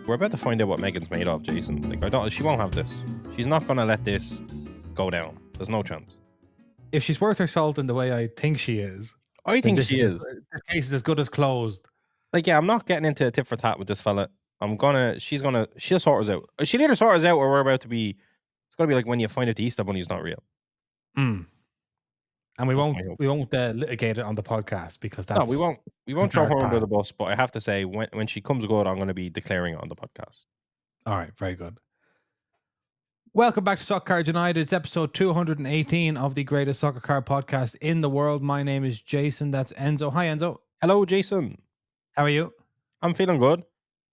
we're about to find out what Megan's made of, Jason. Like, she won't have this. She's not going to let this go down. There's no chance. If she's worth her salt in the way I think she is, I think she is. This case is as good as closed. Like, yeah, I'm not getting into a tit for tat with this fella. She'll sort us out. She'll either sort us out or we're about to be, it's going to be like when you find out the Easter Bunny's not real. And we won't litigate it on the podcast because that's... No, we won't throw her under the bus, but I have to say, when she comes good, I'm going to be declaring it on the podcast. All right, very good. Welcome back to Soccer Card United. It's episode 218 of the greatest soccer card podcast in the world. My name is Jason. That's Enzo. Hi, Enzo. Hello, Jason. How are you? I'm feeling good.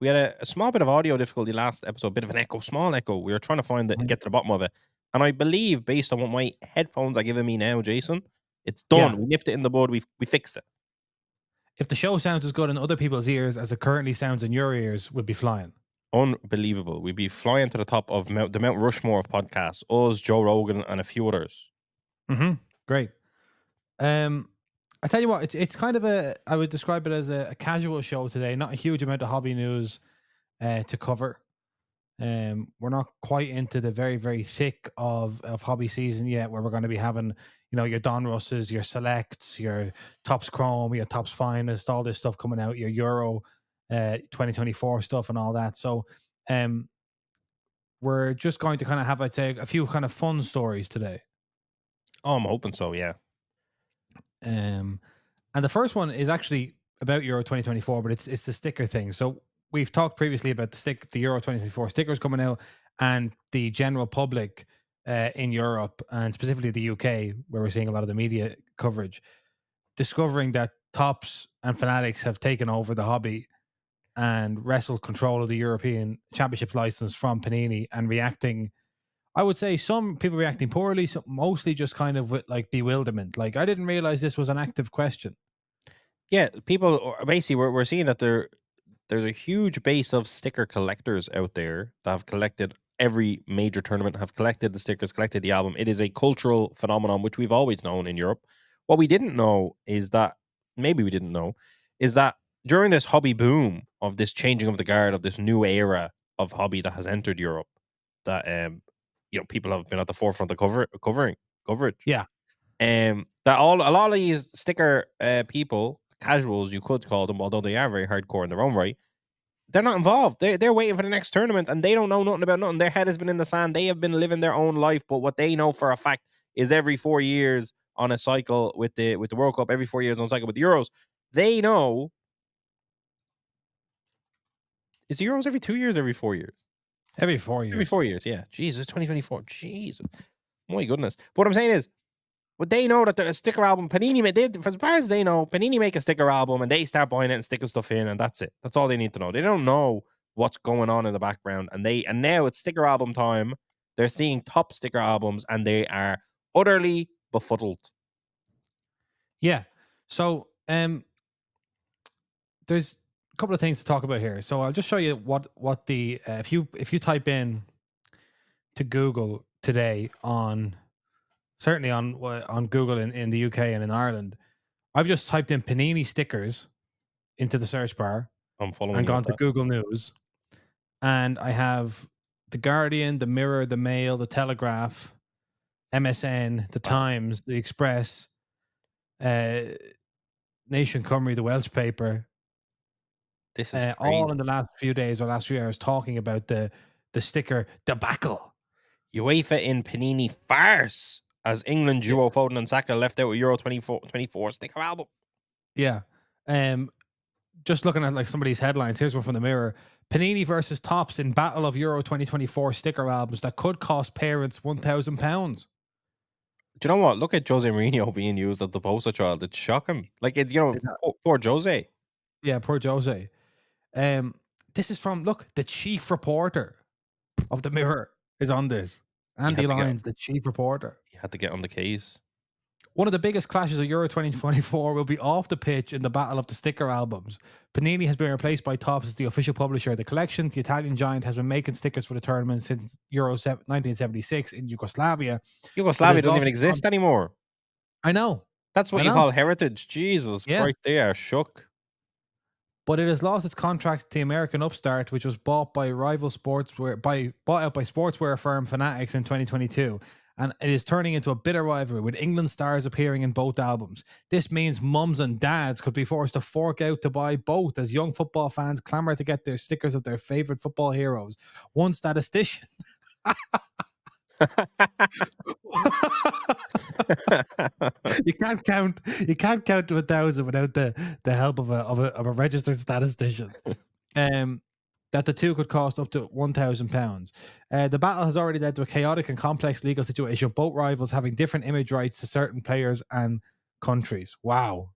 We had a small bit of audio difficulty last episode, bit of an echo, small echo. We were trying to get to the bottom of it. And I believe, based on what my headphones are giving me now, Jason, it's done. Yeah. We nipped it in the bud. We fixed it. If the show sounds as good in other people's ears as it currently sounds in your ears, we'd be flying. Unbelievable. We'd be flying to the top of the Mount Rushmore of podcasts. Us, Joe Rogan, and a few others. Great. I tell you what, it's kind of I would describe it as a casual show today. Not a huge amount of hobby news to cover. We're not quite into the very, very thick of hobby season yet, where we're going to be having, your Don Russes, your Selects, your Topps Chrome, your Topps Finest, all this stuff coming out, your Euro 2024 stuff and all that. So we're just going to kind of have, I'd say, a few kind of fun stories today. Oh, I'm hoping so, yeah. And the first one is actually about Euro 2024, but it's the sticker thing. So we've talked previously about the Euro 2024 stickers coming out, and the general public in Europe, and specifically the UK, where we're seeing a lot of the media coverage, discovering that Topps and Fanatics have taken over the hobby and wrestled control of the European Championship license from Panini, and reacting, I would say some people reacting poorly, mostly just kind of with like bewilderment. Like, I didn't realize this was an active question. Yeah, people basically we're seeing that there's a huge base of sticker collectors out there that have collected every major tournament, have collected the stickers, collected the album. It is a cultural phenomenon which we've always known in Europe. What we didn't know is that during this hobby boom of this changing of the guard, of this new era of hobby that has entered Europe, that people have been at the forefront of coverage. Yeah. That a lot of these sticker people, casuals you could call them, although they are very hardcore in their own right, they're not involved. They're waiting for the next tournament, and they don't know nothing about nothing. Their head has been in the sand. They have been living their own life, but what they know for a fact is every 4 years on a cycle with the World Cup, every 4 years on a cycle with the Euros, they know. Is the Euros every 2 years, every 4 years? Every 4 years. Every 4 years, yeah. Jesus, 2024. Jesus. My goodness. But what I'm saying is, but they know that the sticker album, Panini, as far as they know, Panini make a sticker album and they start buying it and sticking stuff in, and that's it. That's all they need to know. They don't know what's going on in the background. And now it's sticker album time. They're seeing top sticker albums and they are utterly befuddled. Yeah. So there's a couple of things to talk about here. So I'll just show you what the if you type in to Google today certainly on Google in the UK and in Ireland, I've just typed in Panini stickers into the search bar. I'm following and gone to Google News, and I have the Guardian, the Mirror, the Mail, the Telegraph, MSN, the Times, the Express, Nation Cymru, the Welsh paper. This is all in the last few days or last few hours talking about the sticker debacle. UEFA in Panini farce as England duo Foden and Saka left out a Euro 2024 sticker album. Yeah. Just looking at like some of these headlines, here's one from the Mirror. Panini versus Topps in battle of Euro 2024 sticker albums that could cost parents £1,000. Do you know what? Look at Jose Mourinho being used as the poster child. It's shocking. Like, poor Jose. Yeah, poor Jose. This is from, the chief reporter of the Mirror is on this. Andy Lyons, the chief reporter. He had to get on the case. One of the biggest clashes of Euro 2024 will be off the pitch in the battle of the sticker albums. Panini has been replaced by Topps as the official publisher of the collection. The Italian giant has been making stickers for the tournament since Euro 1976 in Yugoslavia. Yugoslavia doesn't even exist anymore. I know. That's what you call heritage. Jesus Christ, they are shook. but it has lost its contract to the American upstart, which was bought by rival sportswear bought out by sportswear firm Fanatics in 2022. And it is turning into a bitter rivalry with England stars appearing in both albums. This means mums and dads could be forced to fork out to buy both as young football fans clamour to get their stickers of their favourite football heroes. One statistician. You can't count to 1,000 without the help of a registered statistician. That the two could cost up to £1,000. The battle has already led to a chaotic and complex legal situation, both rivals having different image rights to certain players and countries. Wow.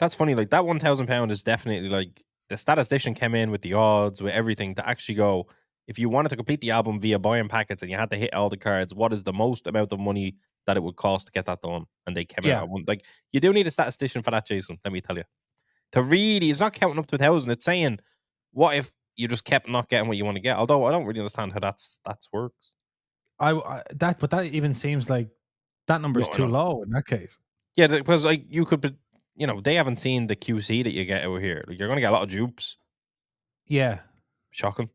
That's funny. Like, that £1,000 is definitely like the statistician came in with the odds, with everything to actually go, if you wanted to complete the album via buying packets and you had to hit all the cards, what is the most amount of money that it would cost to get that done? And they came out. Like, you do need a statistician for that, Jason. Let me tell you. To really, it's not counting up to 1,000. It's saying, what if you just kept not getting what you want to get? Although I don't really understand how that's works. But that even seems like that number is too low in that case. Yeah, because like you could, you know, they haven't seen the QC that you get over here. Like, you're going to get a lot of dupes. Yeah, shocking.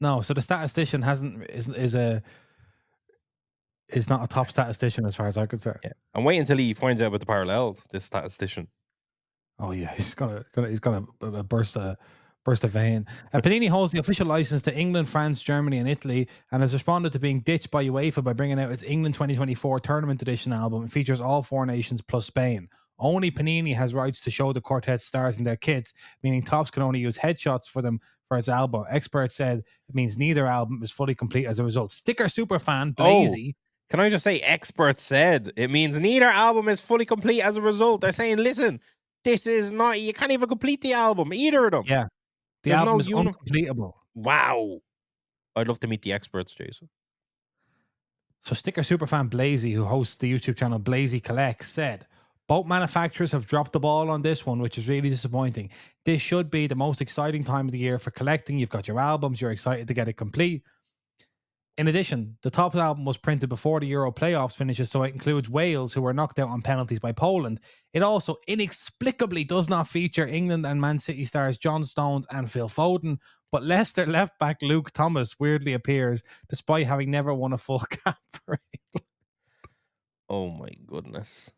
No, so the statistician is not a top statistician as far as I'm concerned. Yeah, and wait until he finds out about the parallels. This statistician. Oh yeah, he's gonna burst a vein. Panini holds the official license to England, France, Germany, and Italy, and has responded to being ditched by UEFA by bringing out its England 2024 Tournament Edition album. It features all 4 nations plus Spain. Only Panini has rights to show the quartet stars in their kits, meaning Topps can only use headshots for them for its album. Experts said it means neither album is fully complete as a result. Sticker superfan Blazy. Can I just say, experts said it means neither album is fully complete as a result. They're saying, listen, this is not, you can't even complete the album, either of them. Yeah. The album is uncompletable. Wow. I'd love to meet the experts, Jason. So Sticker superfan Blazy, who hosts the YouTube channel Blazy Collects, said, both manufacturers have dropped the ball on this one, which is really disappointing. This should be the most exciting time of the year for collecting. You've got your albums, you're excited to get it complete. In addition, the Topps album was printed before the Euro playoffs finishes, so it includes Wales, who were knocked out on penalties by Poland. It also inexplicably does not feature England and Man City stars John Stones and Phil Foden, but Leicester left-back Luke Thomas weirdly appears, despite having never won a full cap for England. Oh my goodness.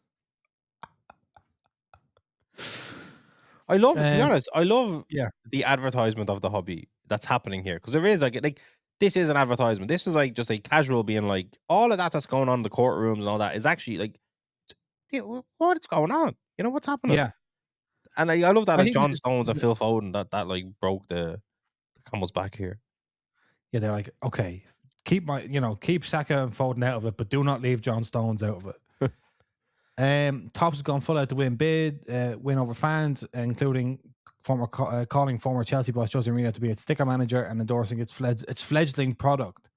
I love, to be honest, I love the advertisement of the hobby that's happening here, because there is like this is an advertisement. This is like just a casual being like, all of that's going on in the courtrooms and all that is actually like, what's going on? You know, what's happening? Yeah. And I love that, like, John Stones and Phil Foden, that like broke the camel's back here. Yeah, they're like, okay, keep Saka and Foden out of it, but do not leave John Stones out of it. Topps has gone full out to win over fans, including calling former Chelsea boss Jose Mourinho to be its sticker manager and endorsing its fledgling product.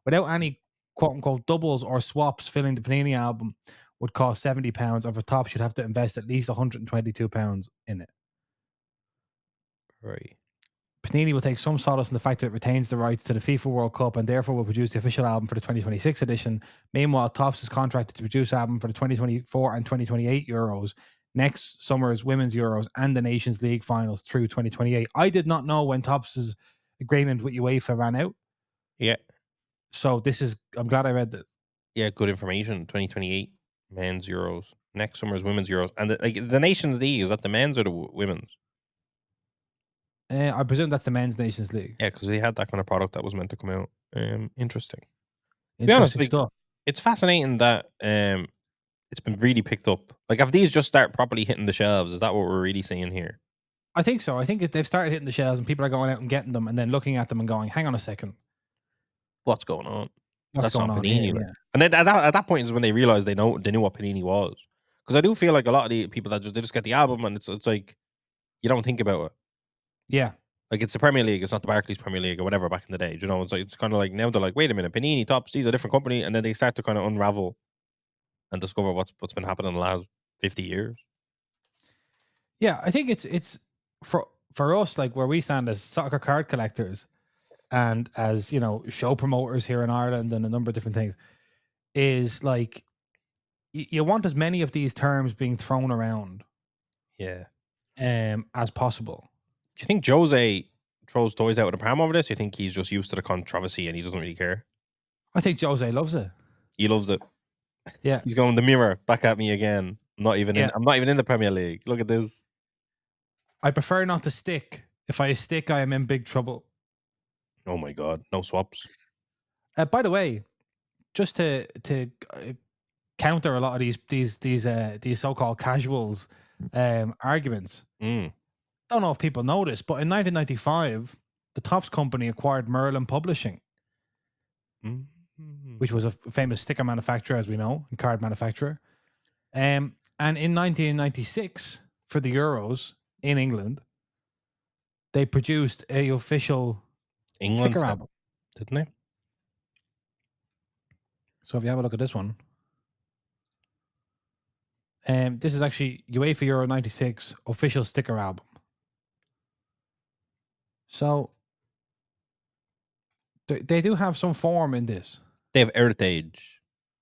Without any quote-unquote doubles or swaps, filling the Panini album would cost £70, and for Topps you'd have to invest at least £122 in it. Right. Panini will take some solace in the fact that it retains the rights to the FIFA World Cup and therefore will produce the official album for the 2026 edition. Meanwhile, Topps is contracted to produce album for the 2024 and 2028 Euros, next summer's Women's Euros, and the Nations League finals through 2028. I did not know when Topps' agreement with UEFA ran out. Yeah. So I'm glad I read that. Yeah, good information. 2028 Men's Euros, next summer's Women's Euros. And the Nations League, is that the men's or the women's? I presume that's the Men's Nations League. Yeah, because they had that kind of product that was meant to come out. Interesting. To be honest, stuff. It's fascinating that it's been really picked up. Like, if these just start properly hitting the shelves, is that what we're really seeing here? I think so. I think they've started hitting the shelves and people are going out and getting them and then looking at them and going, hang on a second. What's going on? That's going on. Panini. Yeah. And then at that point is when they realized they knew what Panini was. Because I do feel like a lot of the people that they just get the album and it's like, you don't think about it. Yeah. Like, it's the Premier League, it's not the Barclays Premier League or whatever back in the day. You know, it's kind of like, now they're like, wait a minute, Panini, Topps, these are a different company, and then they start to kind of unravel and discover what's been happening in the last 50 years. Yeah, I think it's for us, like, where we stand as soccer card collectors and as, you know, show promoters here in Ireland and a number of different things, is like, you want as many of these terms being thrown around. Yeah. as possible. Do you think Jose throws toys out with a pram over this? Or you think he's just used to the controversy and he doesn't really care? I think Jose loves it. He loves it. Yeah. He's going the mirror back at me again. I'm not even Yeah. in the Premier League. Look at this. I prefer not to stick. If I stick, I am in big trouble. Oh my god, no swaps. By the way, just to counter a lot of these so-called casuals arguments. Don't know if people know this, but in 1995, the Topps company acquired Merlin Publishing, which was a famous sticker manufacturer, as we know, and card manufacturer. And in 1996, for the Euros in England, they produced a official sticker album, didn't they? So if you have a look at this one, this is actually UEFA Euro 96 official sticker album. So they do have some form in this. They have heritage.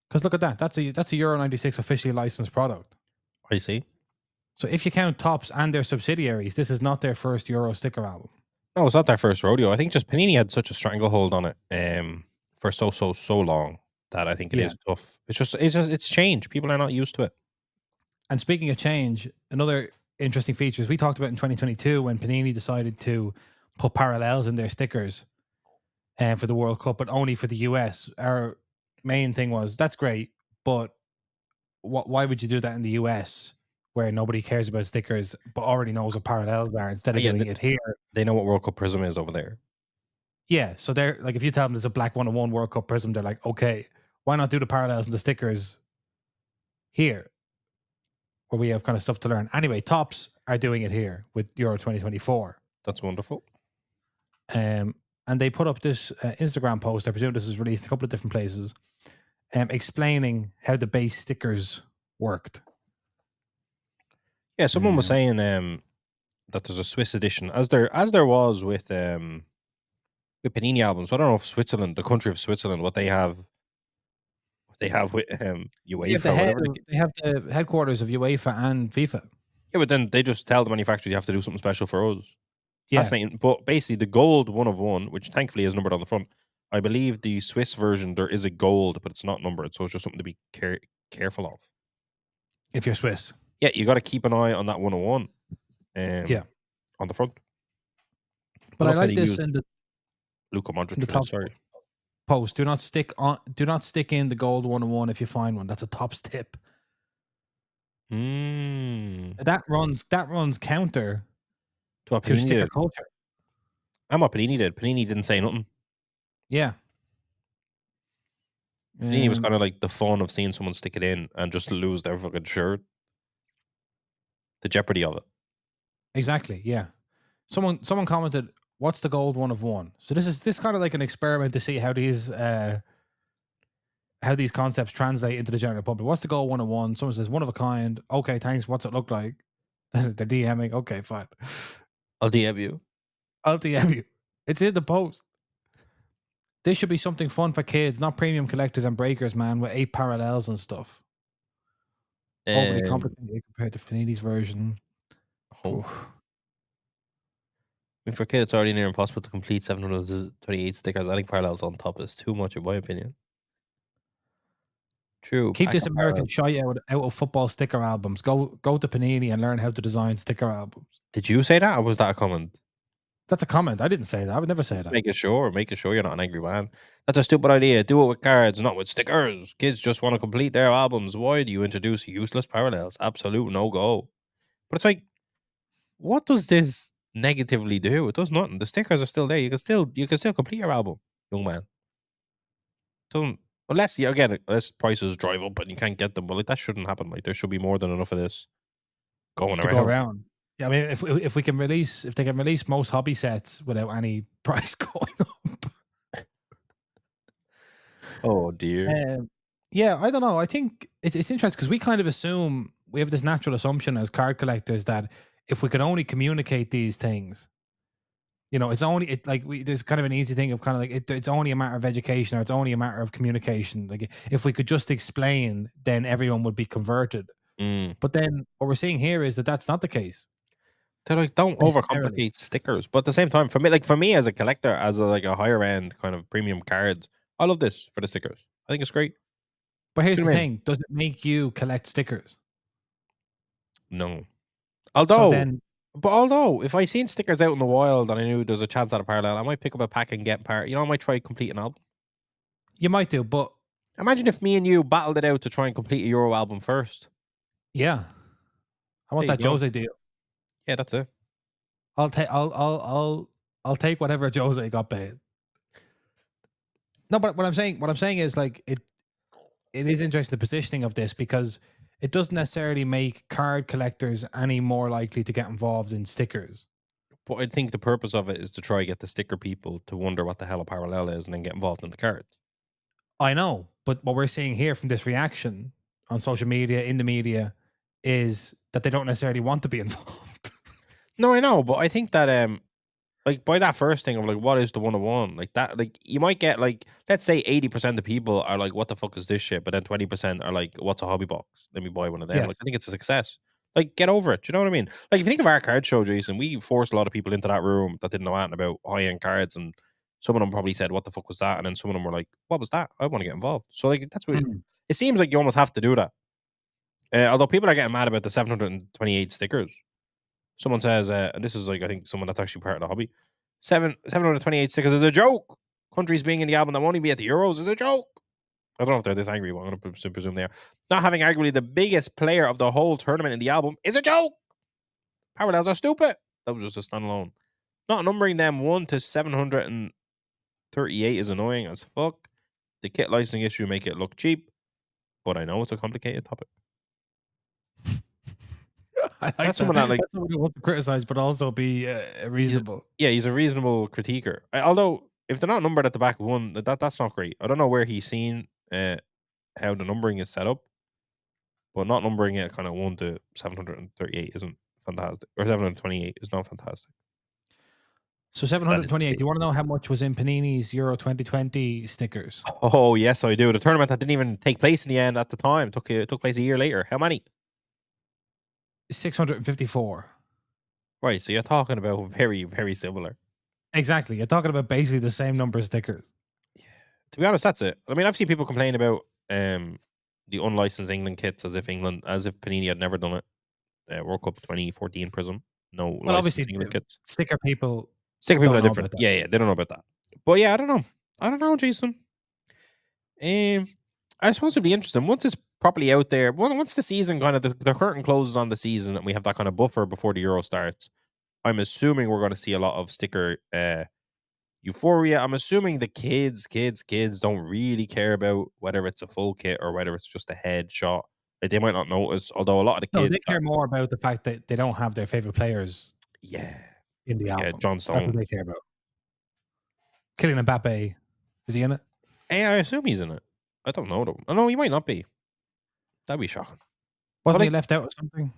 Because look at that. That's a Euro 96 officially licensed product. I see. So if you count Topps and their subsidiaries, this is not their first Euro sticker album. No, it's not their first rodeo. I think just Panini had such a stranglehold on it for so long that I think it is tough. It's change. People are not used to it. And speaking of change, another interesting features we talked about in 2022 when Panini decided to put parallels in their stickers for the World Cup, but only for the US. Our main thing was, that's great, but why would you do that in the US where nobody cares about stickers but already knows what parallels are instead of doing it here? They know what World Cup Prism is over there. Yeah, so they're like, if you tell them there's a black 101 World Cup Prism, they're like, okay, why not do the parallels and the stickers here where we have kind of stuff to learn? Anyway, Topps are doing it here with Euro 2024. That's wonderful. And they put up this Instagram post. I presume this was released in a couple of different places, explaining how the base stickers worked. Yeah, someone was saying that there's a Swiss edition, as there was with Panini albums. So I don't know if Switzerland, the country of Switzerland, what they have with UEFA. They have the headquarters of UEFA and FIFA. Yeah, but then they just tell the manufacturers you have to do something special for us. Yeah. Fascinating. But basically, the gold 1 of 1, which thankfully is numbered on the front, I believe the Swiss version, there is a gold, but it's not numbered. So it's just something to be careful of. If you're Swiss. Yeah, you got to keep an eye on that 101. On the front. But I like this in the Luka Modric in the top post. Do not stick in the gold 101 if you find one. That's a Topps tip. That runs counter to sticker culture. I'm what Panini did. Panini didn't say nothing. Yeah. Panini was kind of like the fun of seeing someone stick it in and just lose their fucking shirt. The jeopardy of it. Exactly. Yeah. Someone commented, "What's the gold 1 of 1?" So this is kind of like an experiment to see how these concepts translate into the general public. What's the gold 1 of 1? Someone says 1 of a kind. Okay, thanks. What's it look like? They're DMing. Okay, fine. I'll DM you. It's in the post. This should be something fun for kids, not premium collectors and breakers, man, with 8 parallels and stuff. Overly complicated compared to Panini's version. I mean, for kids, it's already near impossible to complete 728 stickers. Adding parallels on top is too much, in my opinion. True. Keep this American shite out of football sticker albums. Go to Panini and learn how to design sticker albums. Did you say that, or was that a comment? That's a comment. I didn't say that. I would never say that. Make it sure you're not an angry man. That's a stupid idea. Do it with cards, not with stickers. Kids just want to complete their albums. Why do you introduce useless parallels? Absolute no go. But it's like, what does this negatively do? It does nothing. The stickers are still there. You can still complete your album, young man. Unless prices drive up and you can't get them. Well, like, that shouldn't happen. Like, there should be more than enough of this going around. Yeah, I mean, if they can release most hobby sets without any price going up. Oh dear. Yeah, I don't know. I think it's interesting because we kind of assume, we have this natural assumption as card collectors that if we could only communicate these things, there's kind of an easy thing of kind of like it's only a matter of education, or it's only a matter of communication. Like, if we could just explain, then everyone would be converted. But then what we're seeing here is that that's not the case. They're like, don't necessarily. overcomplicate stickers. But at the same time, for me as a collector, as like a higher end kind of premium cards, I love this for the stickers. I think it's great. But here's You the know what I mean? thing: does it make you collect stickers? No. So Although, then if I seen stickers out in the wild and I knew there's a chance at a parallel, I might pick up a pack and get part. You know, I might try complete an album. you might do, but Imagine if me and you battled it out to try and complete a Euro album first. yeah, I want There you that go. Jose deal. Yeah, that's it. I'll take. I'll take whatever Jose got paid. No, but what I'm saying is like it is interesting the positioning of this because it doesn't necessarily make card collectors any more likely to get involved in stickers. But I think the purpose of it is to try and get the sticker people to wonder what the hell a parallel is and then get involved in the cards. I know, but what we're seeing here from this reaction on social media, in the media, is that they don't necessarily want to be involved. No, I know, but I think that like by that first thing of like what is the 101, like that, like you might get like, let's say 80% of people are like, what the fuck is this shit? But then 20% are like, what's a hobby box? Let me buy one of them. Yes. Like I think it's a success. Like get over it. Do you know what I mean? Like if you think of our card show, Jason, we forced a lot of people into that room that didn't know anything about high end cards, and some of them probably said, "What the fuck was that?" And then some of them were like, "What was that? I want to get involved." So like that's what Mm. it seems like. You almost have to do that. Although people are getting mad about the 728 stickers. Someone says, and this is like I think someone that's actually part of the hobby. 728 stickers is a joke. Countries being in the album that won't even be at the Euros is a joke. I don't know if they're this angry, but I'm going to presume they are. Not having arguably the biggest player of the whole tournament in the album is a joke. Parallels are stupid. That was just a standalone. Not numbering them 1 to 738 is annoying as fuck. The kit licensing issue make it look cheap, but I know it's a complicated topic. I like That's that. someone that like That's someone who wants to criticize, but also be reasonable. he's a reasonable critiquer. Although if they're not numbered at the back of one, that's not great. I don't know where he's seen how the numbering is set up, but not numbering it kind of 1 to 738 isn't fantastic, or 728 is not fantastic. So 728. Do you want to know how much was in Panini's Euro 2020 stickers? Oh yes, I do. The tournament that didn't even take place in the end at the time took place a year later. How many? 654. Right, so you're talking about very very similar. Exactly. You're talking about basically the same number of stickers. To be honest, that's it. I mean, I've seen people complain about the unlicensed England kits as if Panini had never done it. World Cup 2014 Prism, no Well, licensed obviously, England kits. sticker people Are don't know different. about that. Yeah, they don't know about that. But yeah, I don't know. Jason. I suppose it'd be interesting once it's properly out there. Once the season kind of the curtain closes on the season and we have that kind of buffer before the Euro starts. I'm assuming we're going to see a lot of sticker euphoria. I'm assuming the kids don't really care about whether it's a full kit or whether it's just a headshot. Like they might not notice, although a lot of the No, kids, they care more about the fact that they don't have their favorite players yeah, in the album. John That's what Stones. they care about. Kylian Mbappe, is he in it? Hey, I assume he's in it. I don't know though. Oh, no, he might not be. That'd be shocking. Wasn't like, he left out of something?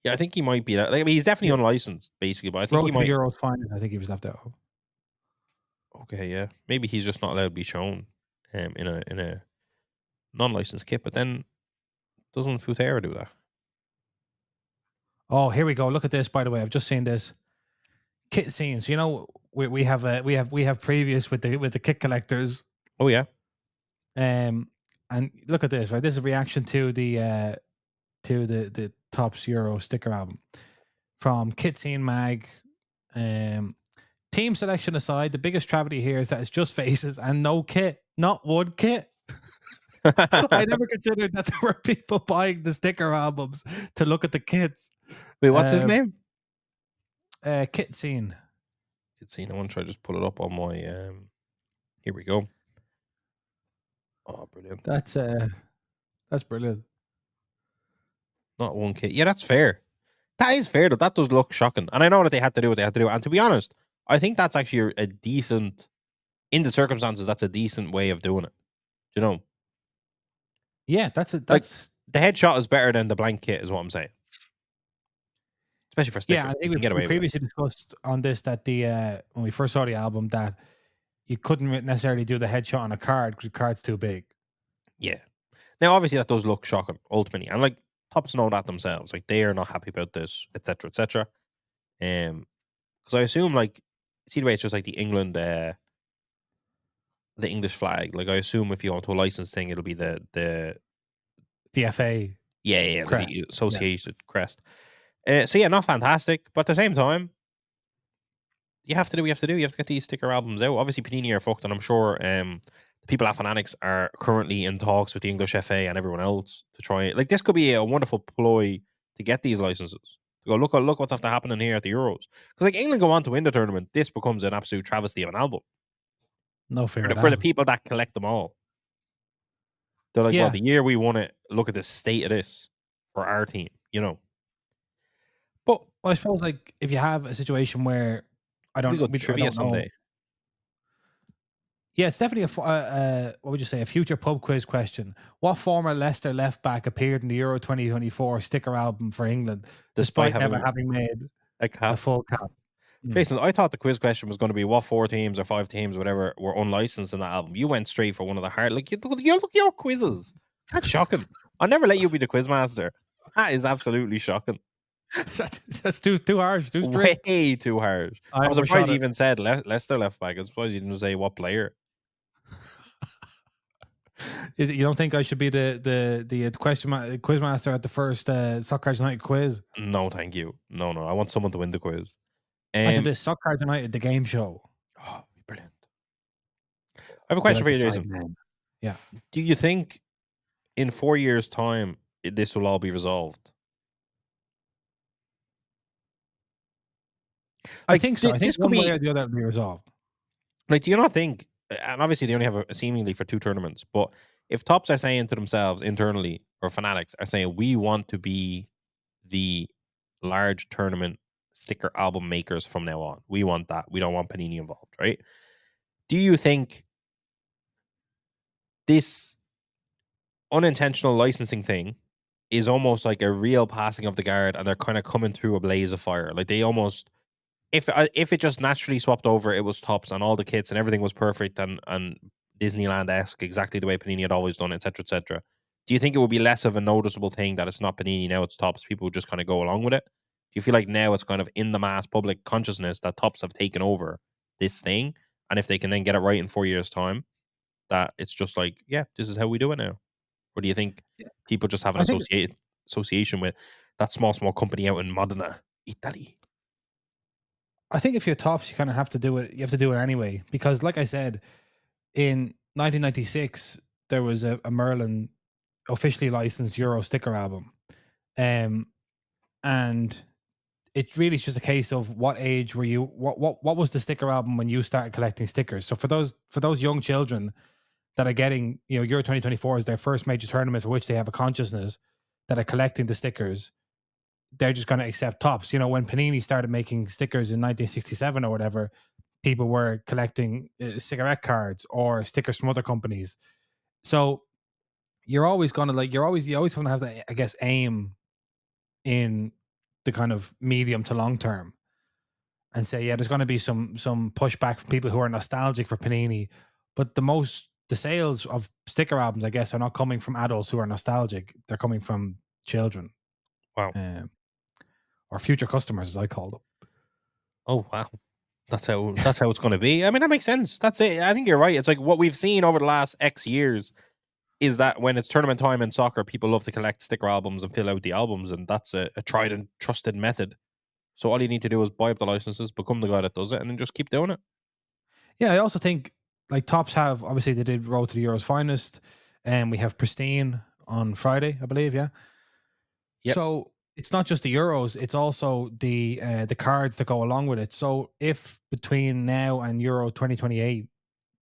Yeah, I think he might be. Like, I mean, he's definitely Yeah. unlicensed, basically. But I think Road he to might. the Euros finals, I think he was left out of. Okay, yeah, maybe he's just not allowed to be shown in a non-licensed kit. But then doesn't Futera do that? Oh, here we go. Look at this. By the way, I've just seen this kit scenes. You know, we have previous with the kit collectors. Oh yeah. And look at this. Right, this is a reaction to the Topps Euro sticker album from Kit Scene Mag. Team selection aside, the biggest travesty here is that it's just faces and no kit, not one kit. I never considered that there were people buying the sticker albums to look at the kits. Wait, what's his name? Kit Scene. Kit Scene. I want to try to just pull it up on my. Here we go. Oh, brilliant! That's brilliant. Not one kit. Yeah, that's fair. That is fair, though. That does look shocking, and I know that they had to do what they had to do. And to be honest, I think that's actually a decent, in the circumstances, that's a decent way of doing it. Do you know? Yeah, that's the headshot is better than the blank kit, is what I'm saying. Especially for stickers. Yeah, I think we previously discussed on this that the when we first saw the album that you couldn't necessarily do the headshot on a card because the card's too big. Yeah. Now, obviously, that does look shocking ultimately, and like Topps know that themselves. Like they are not happy about this, etc., etc. Because I assume like see the way it's just like the English flag. Like I assume if you go to a license thing, it'll be the The FA crest. the Yeah. associated crest. So yeah, not fantastic, but at the same time, you have to do what you have to do. You have to get these sticker albums out. Obviously, Panini are fucked, and I'm sure the people at Fanatics are currently in talks with the English FA and everyone else to try. Like this could be a wonderful ploy to get these licenses. To go look what's after happening here at the Euros. Because like England go on to win the tournament, this becomes an absolute travesty of an album No fear of for the that. people that collect them all. They're like, well, Yeah. the year we won it, look at the state of this for our team, you know. But Well, I suppose like if you have a situation where I we go don't trivia know. someday. Yeah, it's definitely what would you say, a future pub quiz question. What former Leicester left back appeared in the Euro 2024 sticker album for England, despite never having made a cap. a full cap? Jason, I thought the quiz question was going to be what 4 teams or 5 teams or whatever were unlicensed in that album. You went straight for one of the hard. Like, look at your quizzes. That's shocking. I'll never let you be the quiz master. That is absolutely shocking. That's too harsh, too strict. Way too harsh. I'm surprised you even said Leicester left back. I'm surprised you didn't say what player. You don't think I should be the quiz master at the first Soccer United quiz? No, thank you. No. I want someone to win the quiz. I do this Soccer United, the game show. Oh, brilliant. I have a question for you, Jason. Yeah. Do you think in 4 years' time this will all be resolved? I think so. I think one way or the other will be resolved. Like, do you not think? And obviously, they only have seemingly for 2 tournaments. But if Tops are saying to themselves internally, or Fanatics are saying, we want to be the large tournament sticker album makers from now on. We want that. We don't want Panini involved, right? Do you think this unintentional licensing thing is almost like a real passing of the guard, and they're kind of coming through a blaze of fire? Like they almost, if it just naturally swapped over, it was Tops and all the kits and everything was perfect and Disneyland-esque, exactly the way Panini had always done, etc., etc. Do you think it would be less of a noticeable thing that it's not Panini now, it's Tops? People would just kind of go along with it. Do you feel like now it's kind of in the mass public consciousness that Tops have taken over this thing, and if they can then get it right in 4 years' time, that it's just like, yeah, this is how we do it now? Or do you think people just have an association with that small company out in Modena, Italy? I think if you're Tops, you kind of have to do it. You have to do it anyway, because like I said, in 1996 there was a Merlin officially licensed Euro sticker album, and it really is just a case of what age were you? What was the sticker album when you started collecting stickers? So for those young children that are getting, Euro 2024 is their first major tournament for which they have a consciousness, that are collecting the stickers, they're just going to accept Tops. When Panini started making stickers in 1967 or whatever, people were collecting cigarette cards or stickers from other companies. So you're always going to you always going to have to, I guess, aim in the kind of medium to long term and say, yeah, there's going to be some pushback from people who are nostalgic for Panini, but the sales of sticker albums, I guess, are not coming from adults who are nostalgic. They're coming from children. Wow. Or future customers, as I call them. Oh, wow. That's how it's going to be. I mean, that makes sense. That's it. I think you're right. It's like what we've seen over the last X years is that when it's tournament time in soccer, people love to collect sticker albums and fill out the albums, and that's a tried and trusted method. So all you need to do is buy up the licenses, become the guy that does it, and then just keep doing it. Yeah, I also think like Tops have, obviously they did Road to the Euros Finest, and we have Pristine on Friday, I believe. Yeah. Yep. So it's not just the Euros; it's also the cards that go along with it. So if between now and Euro 2028,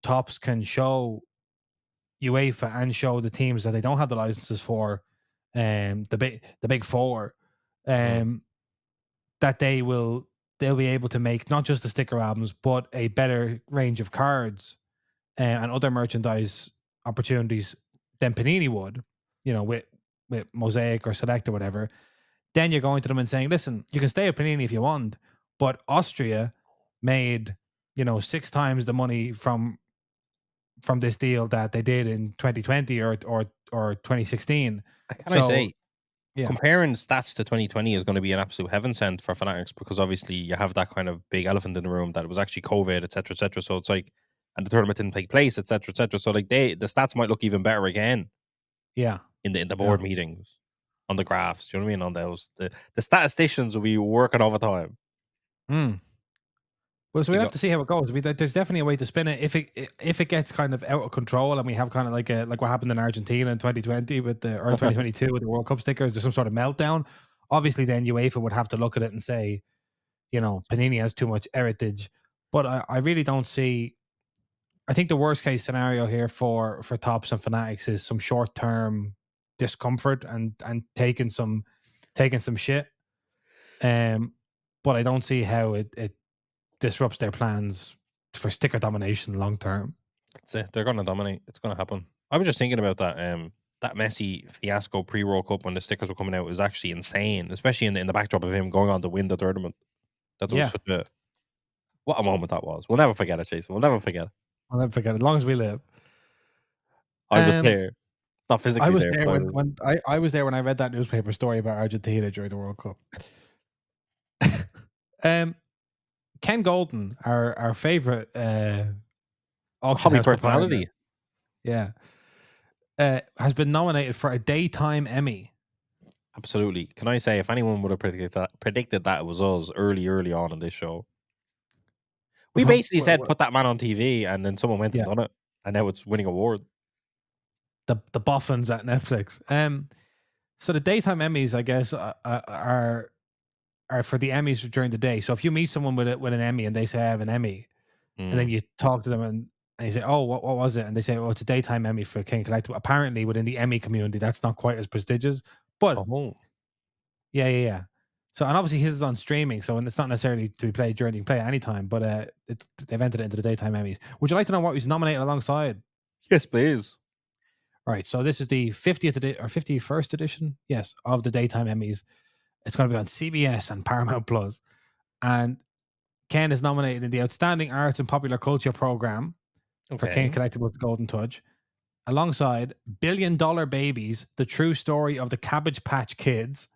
Tops can show UEFA and show the teams that they don't have the licenses for, the big four, that they'll be able to make not just the sticker albums, but a better range of cards and other merchandise opportunities than Panini would, with Mosaic or Select or whatever. Then you're going to them and saying, listen, you can stay at Panini if you want, but Austria made 6 times the money from this deal that they did in 2020 or 2016. I say Yeah. comparing stats to 2020 is going to be an absolute heaven sent for Fanatics because obviously you have that kind of big elephant in the room that it was actually COVID, etc., etc. So it's like, and the tournament didn't take place, etc., etc. So like the stats might look even better again Yeah. in the Yeah. board meetings, on the graphs. Do you know what I mean? On those, the statisticians will be working overtime. Mm. Well, so we You have got to see how it goes. I mean, there's definitely a way to spin it if it gets kind of out of control, and we have kind of like what happened in Argentina in 2020 with the or 2022 with the World Cup stickers. There's some sort of meltdown. Obviously, then UEFA would have to look at it and say, you know, Panini has too much heritage. But I really don't see. I think the worst case scenario here for Tops and Fanatics is some short term discomfort and taking some shit. But I don't see how it disrupts their plans for sticker domination long term. that's it. They're going to dominate. It's going to happen. I was just thinking about that. That Messi fiasco pre-World Cup when the stickers were coming out was actually insane, especially in the backdrop of him going on to win the tournament. That was Yeah, such a what a moment that was. We'll never forget it, Jason. We'll never forget it. I'll never forget it. As long as we live. I was there, not I physically was there, there but I when was. I was there when I read that newspaper story about Argentina during the World Cup. um, Ken Golden, our favorite auction Hobby house proprietor, personality. yeah, has been nominated for a daytime Emmy. Absolutely. Can I say if anyone would have predicted that it was us early on in this show? We basically said put that man on TV, and then someone went and Yeah, done it, and now it's winning awards. the boffins at Netflix. So the daytime Emmys, I guess, are for the Emmys during the day. So if you meet someone with an Emmy and they say I have an Emmy, and then you talk to them and you say, "Oh, what was it?" and they say, "Oh, it's a daytime Emmy for King Collectible." Apparently, within the Emmy community, that's not quite as prestigious. But Oh, yeah. So and obviously his is on streaming, so and it's not necessarily to be played during. You can play it anytime, but they've entered it into the daytime Emmys. Would you like to know what was nominated alongside? yes, please. All right, so this is the 50th or 51st edition, yes, of the daytime Emmys. It's going to be on CBS and Paramount Plus, and Ken is nominated in the Outstanding Arts and Popular Culture program for King Okay. Collectibles The Golden Touch, alongside $1 Billion Babies, the true story of the Cabbage Patch Kids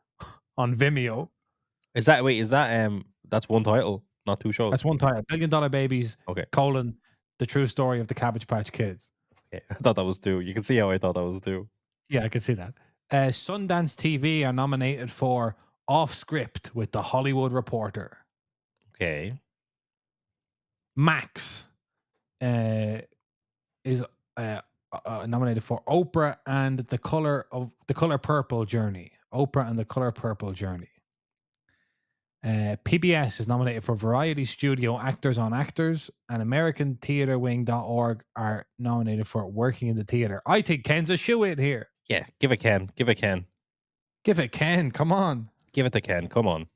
on Vimeo. Is that that's one title, not two shows? That's one title. $1 Billion Babies, Okay. the true story of the Cabbage Patch Kids. Okay. I thought that was two. You can see how I thought that was two. Yeah, I can see that. Sundance TV are nominated for Off Script with The Hollywood Reporter. Okay. Max is nominated for Oprah and the Color Purple Journey. Oprah and the Color Purple Journey. PBS is nominated for Variety Studio Actors on Actors, and AmericanTheaterWing.org are nominated for Working in the Theater. I think Ken's a shoe-in here. Yeah, give it Ken. Give it Ken. Give it Ken. Come on. Give it to Ken. Come on.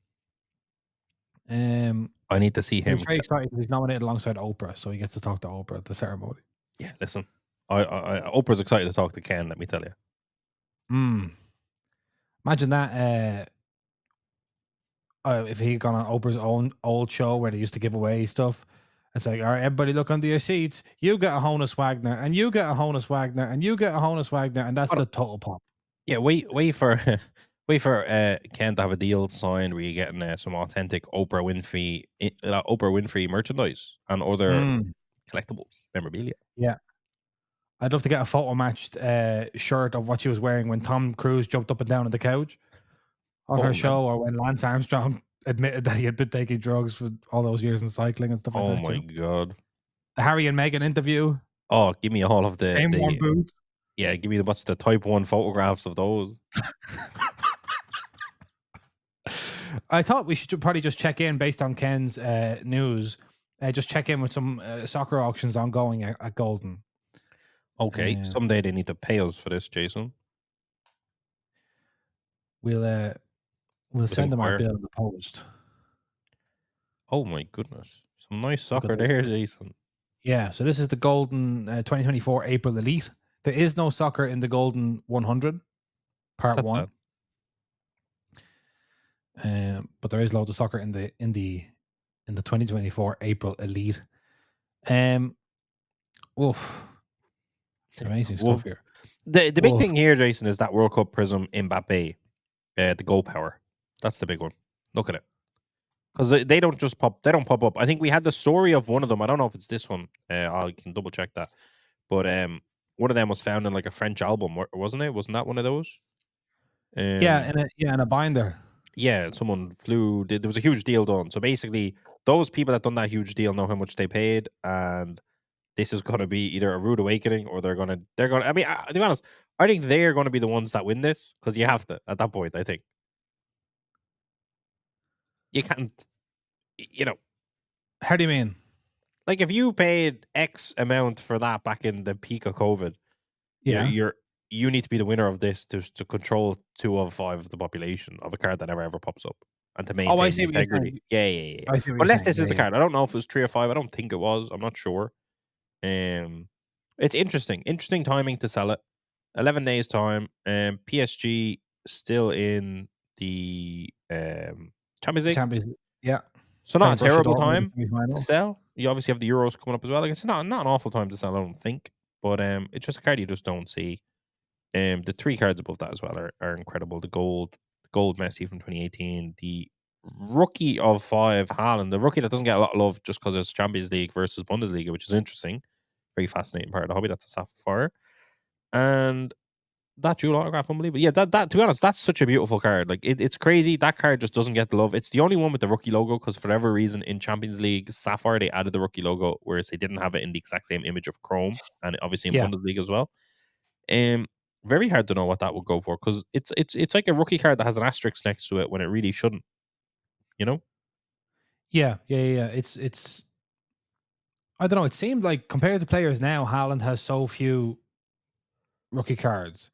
I need to see him. He's very excited because he's nominated alongside Oprah, so he gets to talk to Oprah at the ceremony. Yeah, listen. Oprah's excited to talk to Ken, let me tell you. Imagine that if he had gone on Oprah's own old show where they used to give away stuff. It's like, all right, everybody look under your seats. You get a Honus Wagner, and you get a Honus Wagner, and you get a Honus Wagner, and that's the total pop. Yeah, wait for Ken to have a deal signed where you're getting some authentic Oprah Winfrey merchandise and other collectibles, memorabilia. Yeah. I'd love to get a photo matched shirt of what she was wearing when Tom Cruise jumped up and down on the couch on her show, or when Lance Armstrong admitted that he had been taking drugs for all those years in cycling and stuff like that. Oh my God. The Harry and Meghan interview. Oh, give me all of the boots. Yeah, give me what's the type 1 photographs of those. I thought we should probably just check in based on Ken's news. Just check in with some soccer auctions ongoing at Golden. Okay, someday they need to pay us for this, Jason. We'll send them our bill in the post. Oh my goodness. Some nice soccer there, Jason. Yeah, so this is the Golden 2024 April Elite. There is no soccer in the Golden 100 Part 1. But there is loads of soccer in the 2024 April Elite. Amazing stuff here. The big thing here, Jason, is that World Cup Prism Mbappe the goal power. That's the big one. Look at it. Because they don't just pop. They don't pop up. I think we had the story of one of them. I don't know if it's this one. I can double check that. But one of them was found in like a French album, wasn't it? Wasn't that one of those? Yeah, in a binder. Yeah, someone flew. There was a huge deal done. So basically, those people that done that huge deal know how much they paid, and this is going to be either a rude awakening or they're gonna. I mean, to be honest, I think they're going to be the ones that win this because you have to at that point. I think you can't. You know, How do you mean? like if you paid X amount for that back in the peak of COVID, Yeah. you need to be the winner of this to control 2 of 5 of the population of a card that never ever pops up and to Oh, I maintain the see what you're integrity. saying. Yeah. I see what you're Unless saying. this is the Yeah. card. I don't know if it was 3 or 5. I don't think it was. I'm not sure. It's interesting. Interesting timing to sell it. 11 days time. PSG still in the Champions League. Champions. Yeah. So not a Playing Borussia terrible Dortmund in time the to semi-finals. sell. You obviously have the Euros coming up as well. Like it's not an awful time to sell, I don't think. But it's just a card you just don't see. The 3 cards above that as well are incredible. The gold Messi from 2018, the rookie of 5 Haaland, the rookie that doesn't get a lot of love just because it's Champions League versus Bundesliga, which is interesting. Very fascinating part of the hobby. That's a sapphire. And that dual autograph, unbelievable. Yeah, that to be honest, that's such a beautiful card. Like it's crazy. That card just doesn't get the love. It's the only one with the rookie logo because for whatever reason in Champions League Sapphire they added the rookie logo, whereas they didn't have it in the exact same image of Chrome and obviously in Yeah. Bundesliga as well. Very hard to know what that would go for because it's like a rookie card that has an asterisk next to it when it really shouldn't. You know? Yeah. It's. I don't know. It seemed like compared to players now, Haaland has so few rookie cards,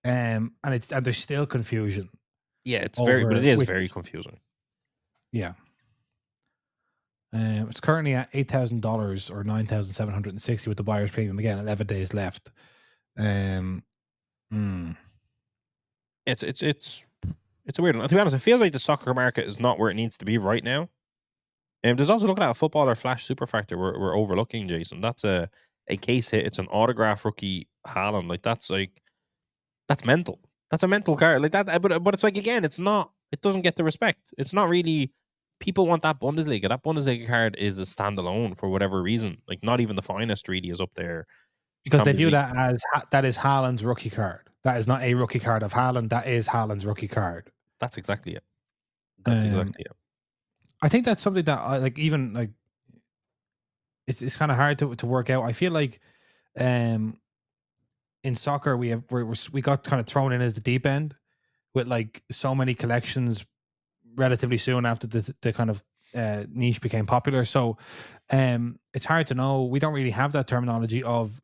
and there's still confusion Yeah, it's but it over is which. very confusing. Yeah. It's currently at $8,000 or $9,760 with the buyer's premium. Again, 11 days left. It's a weird one. To be honest, I feel like the soccer market is not where it needs to be right now. There's also looking at a footballer flash super factor we're overlooking, Jason. That's a case hit. It's an autograph rookie Haaland. That's mental. That's a mental card. Like that, but it's like again, it's not. It doesn't get the respect. It's not really. People want that Bundesliga. That Bundesliga card is a standalone for whatever reason. Like not even the finest really is up there. Because they Champions view League. that as that is Haaland's rookie card. That is not a rookie card of Haaland. That is Haaland's rookie card. That's exactly it. That's exactly it. I think that's something that I like. Even like, it's kind of hard to work out. I feel like, in soccer we got kind of thrown in as the deep end with like so many collections relatively soon after the kind of niche became popular. So, it's hard to know. We don't really have that terminology of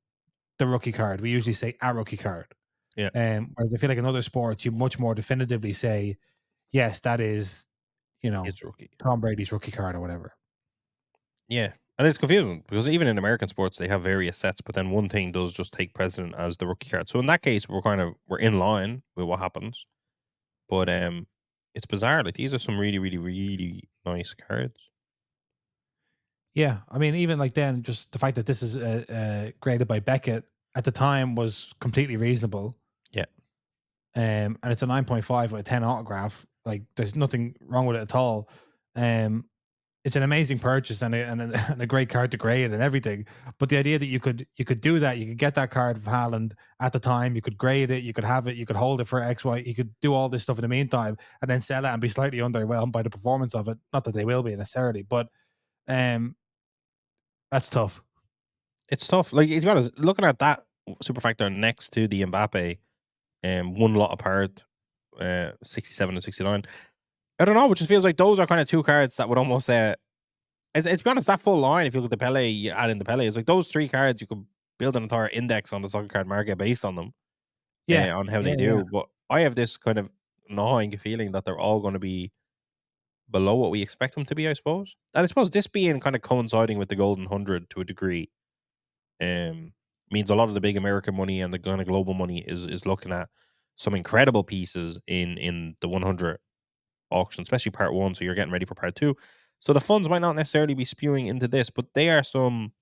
the rookie card. We usually say a rookie card. Yeah. Whereas I feel like in other sports, you much more definitively say, yes, that is, It's rookie. Tom Brady's rookie card or whatever. Yeah. And it's confusing because even in American sports they have various sets, but then one thing does just take precedent as the rookie card. So in that case, we're in line with what happens. But it's bizarre. Like these are some really, really, really nice cards. Yeah, I mean, even like then, just the fact that this is graded by Beckett at the time was completely reasonable. Yeah. And it's a 9.5 with a 10 autograph. Like, there's nothing wrong with it at all. It's an amazing purchase and a great card to grade and everything. But the idea that you could do that, you could get that card of Haaland at the time, you could grade it, you could have it, you could hold it for X, Y, you could do all this stuff in the meantime, and then sell it and be slightly underwhelmed by the performance of it. Not that they will be necessarily, but that's tough. It's tough. Like to be honest, looking at that super factor next to the Mbappe, one lot apart, 67 and 69. I don't know, it just feels like those are kind of two cards that would almost it's to be honest, that full line, if you look at the Pele, you add in the Pele, it's like those 3 cards you could build an entire index on the soccer card market based on them. Yeah. On how they do. Yeah. But I have this kind of gnawing feeling that they're all going to be below what we expect them to be, I suppose. And I suppose this being kind of coinciding with the Golden 100 to a degree, means a lot of the big American money and the kind of global money is looking at some incredible pieces in the 100 auction, especially part 1. So you're getting ready for part 2. So the funds might not necessarily be spewing into this, but they are some.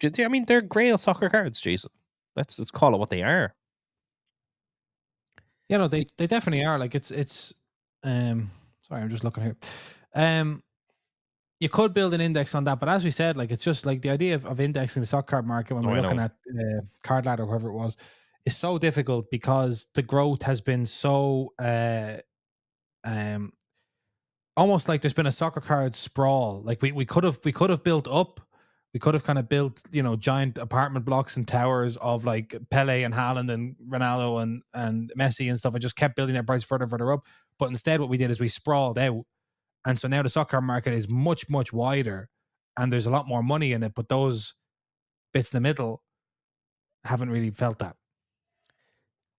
I mean, they're Grail soccer cards, Jason. Let's call it what they are. You know, they definitely are. Like it's sorry, I'm just looking here. You could build an index on that, but as we said, like it's just like the idea of indexing the stock card market when Oh, we're I looking know. at card ladder, whoever it was, is so difficult because the growth has been so um almost like there's been a soccer card sprawl. Like we could have built up. We could have kind of built, giant apartment blocks and towers of like Pele and Haaland and Ronaldo and Messi and stuff, and just kept building their price further and further up. But instead, what we did is we sprawled out, and so now the soccer market is much much wider, and there's a lot more money in it. But those bits in the middle haven't really felt that.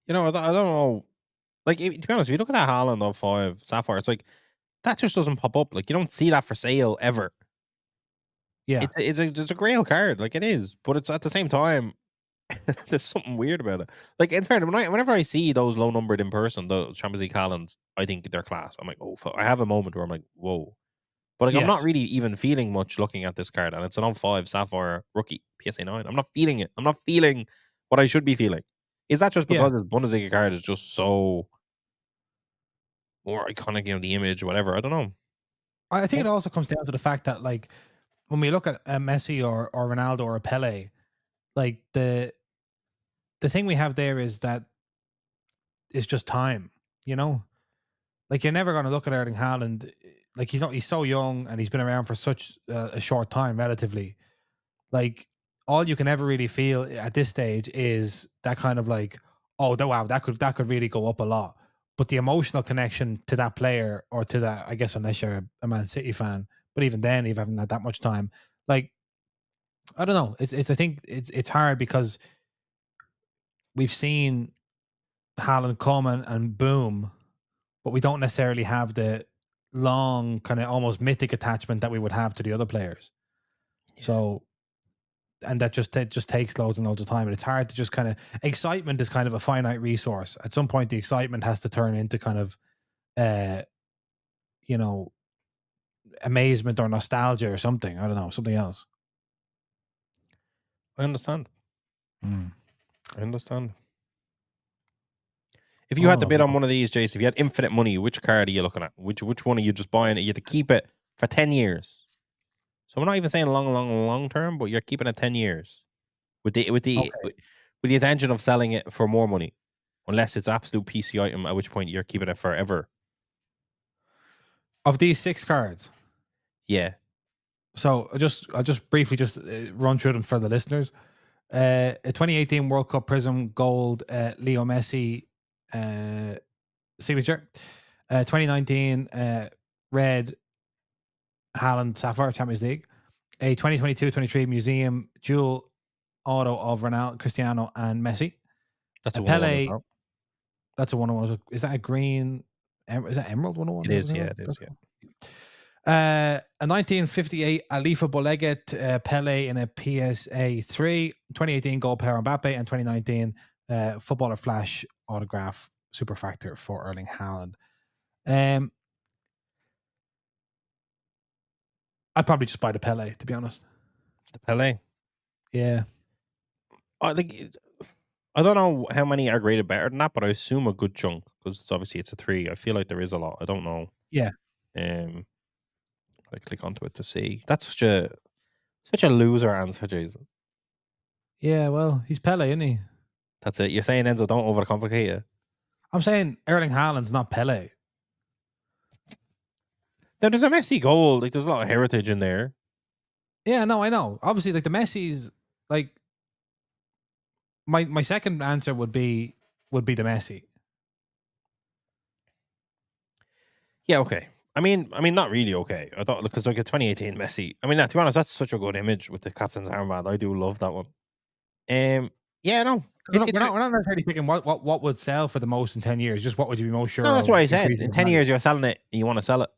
I don't know. Like, to be honest, if you look at that Haaland on 5 Sapphire, it's like that just doesn't pop up. Like, you don't see that for sale ever. Yeah. It's a grail card, like it is, but it's at the same time there's something weird about it. Like, in fact, whenever I see those low numbered in person, those Champions League Haalands, I think they're class. I'm like, oh, fuck. I have a moment where I'm like, whoa. But like, I'm not Yes. really even feeling much looking at this card, and it's an on 5 Sapphire rookie PSA 9. I'm not feeling it. I'm not feeling what I should be feeling. Is that just Yeah. because his Bundesliga card is just so more iconic, the image, whatever? I don't know. I think What? it also comes down to the fact that like when we look at a Messi or Ronaldo or a Pele, like the thing we have there is that it's just time, you know? Like you're never going to look at Erling Haaland, like he's so young and he's been around for such a short time relatively. Like all you can ever really feel at this stage is that kind of like, oh wow, that could really go up a lot. But the emotional connection to that player or to that, I guess, unless you're a Man City fan, but even then, if you haven't had that much time, like I don't know. It's I think it's hard because we've seen Haaland come and boom, but we don't necessarily have the long kind of almost mythic attachment that we would have to the other players. Yeah. So, and that just takes loads and loads of time, and it's hard to just kind of excitement is kind of a finite resource. At some point, the excitement has to turn into kind of, uh, you know, amazement or nostalgia or something. I don't know, something else. I understand. Mm. I understand. If you All had to of bid on love. one of these, Jason, if you had infinite money, which card are you looking at? Which one are you just buying? You had to keep it for 10 years. So I'm not even saying long term, but you're keeping it 10 years Okay. with the intention of selling it for more money, unless it's absolute PC item, at which point you're keeping it forever. Of these 6 cards, Yeah, so I'll just briefly just run through them for the listeners. A 2018 World Cup Prism Gold Leo Messi uh, signature. 2019 Red Haaland Sapphire Champions League. A 2022-23 Museum Dual Auto of Ronaldo, Cristiano, and Messi. that's A a 101 as Pele. well. That's a 101. Is that a green? Is that Emerald 101? It Is that what is, they yeah, call it is, That's yeah. cool. A 1958 Alifa Boleget Pele in a PSA 3, 2018 Gold Power Mbappe, and 2019 Footballer Flash autograph super factor for Erling Haaland. I'd probably just buy the Pele, to be honest. The Pele. Yeah. I think I don't know how many are graded better than that, but I assume a good chunk because it's a 3. I feel like there is a lot. I don't know. Yeah. Um, I click onto it to see. That's such a loser answer, Jason. Yeah, well, he's Pele, isn't he? That's it. You're saying Enzo, don't overcomplicate it. I'm saying Erling Haaland's not Pele. Now there's a Messi goal. Like there's a lot of heritage in there. Yeah, no, I know. Obviously, like the Messi's, like my second answer would be the Messi. Yeah, okay. Not really okay. I thought because like a 2018 Messi. To be honest, that's such a good image with the captain's armband. I do love that one. Yeah, no, We're not necessarily thinking what would sell for the most in 10 years. Just what would you be most no. sure That's what of I said. increasing In in 10 value? years, you're selling it. And you want to sell it.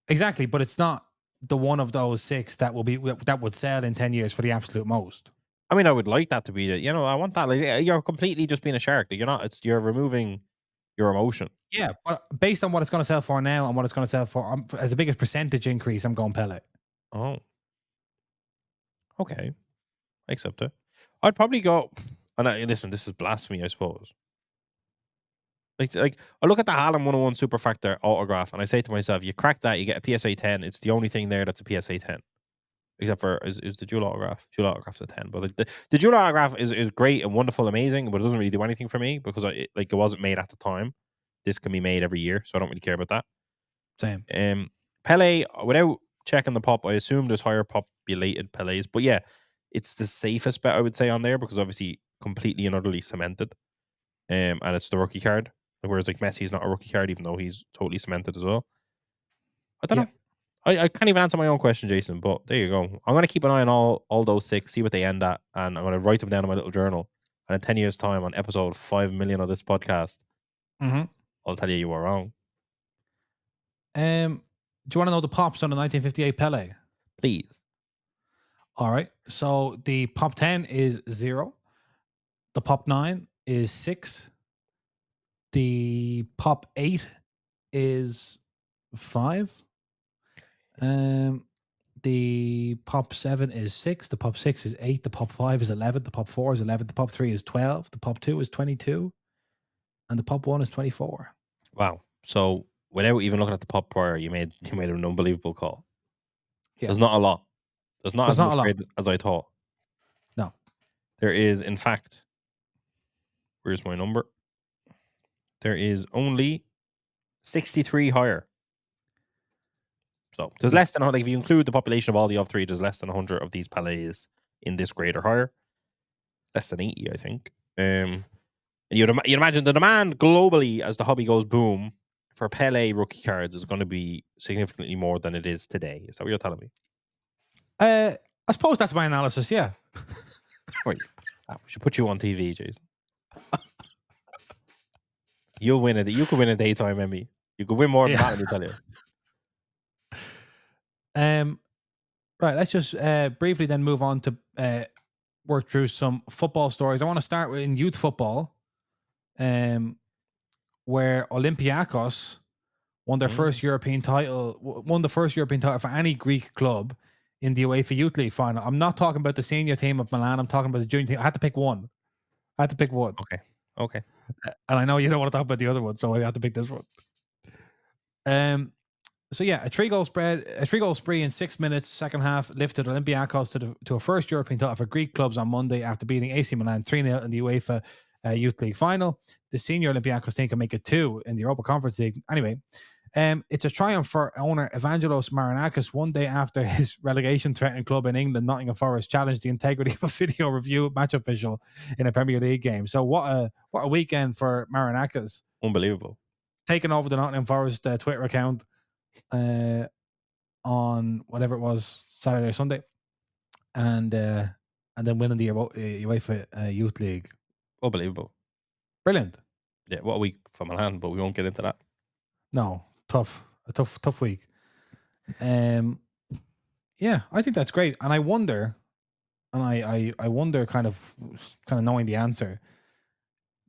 Exactly, but it's not the one of those 6 that would sell in 10 years for the absolute most. I would like that to be the. I want that. Like you're completely just being a shark. Like, you're not. You're removing your emotion. Yeah, but based on what it's going to sell for now and what it's going to sell for, as the biggest percentage increase, I'm going Pele. Oh, okay. I accept it. I'd probably go. And listen, this is blasphemy, I suppose. Like I look at the Haaland 101 Superfactor autograph and I say to myself, you crack that, you get a PSA 10. It's the only thing there that's a PSA 10. Except for is the dual autograph. Dual autograph's a 10. But like the dual autograph is great and wonderful, amazing, but it doesn't really do anything for me because it wasn't made at the time. This can be made every year, so I don't really care about that. Same. Pele, without checking the pop, I assume there's higher populated Pelés. But yeah, it's the safest bet I would say on there because obviously completely and utterly cemented. And it's the rookie card. Whereas like Messi is not a rookie card, even though he's totally cemented as well. I don't know. I can't even answer my own question, Jason, but there you go. I'm going to keep an eye on all those 6, see what they end at, and I'm going to write them down in my little journal. And in 10 years' time, on episode 5 million of this podcast, I'll tell you were wrong. Do you want to know the pops on the 1958 Pele? Please. All right. So the pop 10 is 0. The pop 9 is 6. The pop 8 is 5. The pop 7 is 6. The pop 6 is 8. The pop 5 is 11. The pop 4 is 11. The pop 3 is 12. The pop 2 is 22. And the pop 1 is 24. Wow. So without even looking at the pop prior, you made an unbelievable call. Yeah. There's not a lot. There's not as much grade as I thought. No. There is, in fact, where's my number? There is only 63 higher. So there's less than, like, if you include the population of all the of 3, there's less than 100 of these Pelés in this grade or higher. Less than 80, I think. And you'd imagine the demand globally as the hobby goes boom for Pele rookie cards is going to be significantly more than it is today. Is that what you're telling me? I suppose that's my analysis, yeah. Wait, we should put you on TV, Jason. You'll win it. You could win a daytime Emmy. You could win more than that, let me tell you. Right, let's just briefly then move on to work through some football stories. I want to start with in youth football, where Olympiacos won their first European title, won the first European title for any Greek club in the UEFA Youth League final. I'm not talking about the senior team of Milan. I'm talking about the junior team. I had to pick one. Okay. And I know you don't want to talk about the other one, so I had to pick this one. So yeah, a 3-goal spree in 6 minutes, second half, lifted Olympiacos to a first European title for Greek clubs on Monday after beating AC Milan 3-0 in the UEFA Youth League final. The senior Olympiacos team can make it 2 in the Europa Conference League. Anyway, it's a triumph for owner Evangelos Marinakis 1 day after his relegation-threatening club in England, Nottingham Forest, challenged the integrity of a video review match official in a Premier League game. So what a weekend for Marinakis. Unbelievable. Taking over the Nottingham Forest Twitter account on whatever it was, Saturday or Sunday, and then winning the UEFA Youth League. Unbelievable. Brilliant. Yeah, what a week for Milan, but we won't get into that. No, a tough week. Yeah, I think that's great, and I wonder, I wonder, kind of knowing the answer,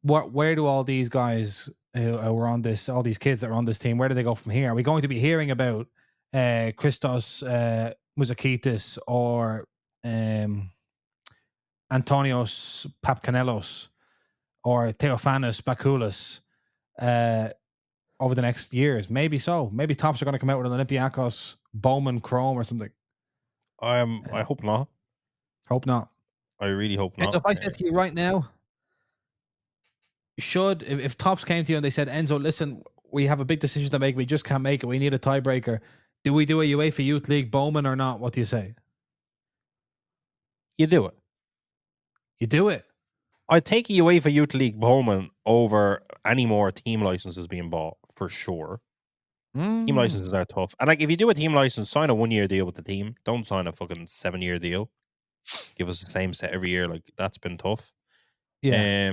where do all these guys who were on this, all these kids that are on this team, where do they go from here? Are we going to be hearing about Christos Mouzakitis or Antonios Papkanelos or Theophanis Bakoulas over the next years? Maybe so. Maybe tops are going to come out with an Olympiacos Bowman Chrome or something. I hope not. Hope not. I really hope not. Enzo, if I said to you right now, if Tops came to you and they said, Enzo, listen, we have a big decision to make. We just can't make it. We need a tiebreaker. Do we do a UEFA Youth League Bowman or not? What do you say? You do it. You do it. I'd take a UEFA Youth League Bowman over any more team licenses being bought, for sure. Team licenses are tough. And like, if you do a team license, sign a 1-year deal with the team. Don't sign a fucking 7-year deal. Give us the same set every year. Like, that's been tough. Yeah.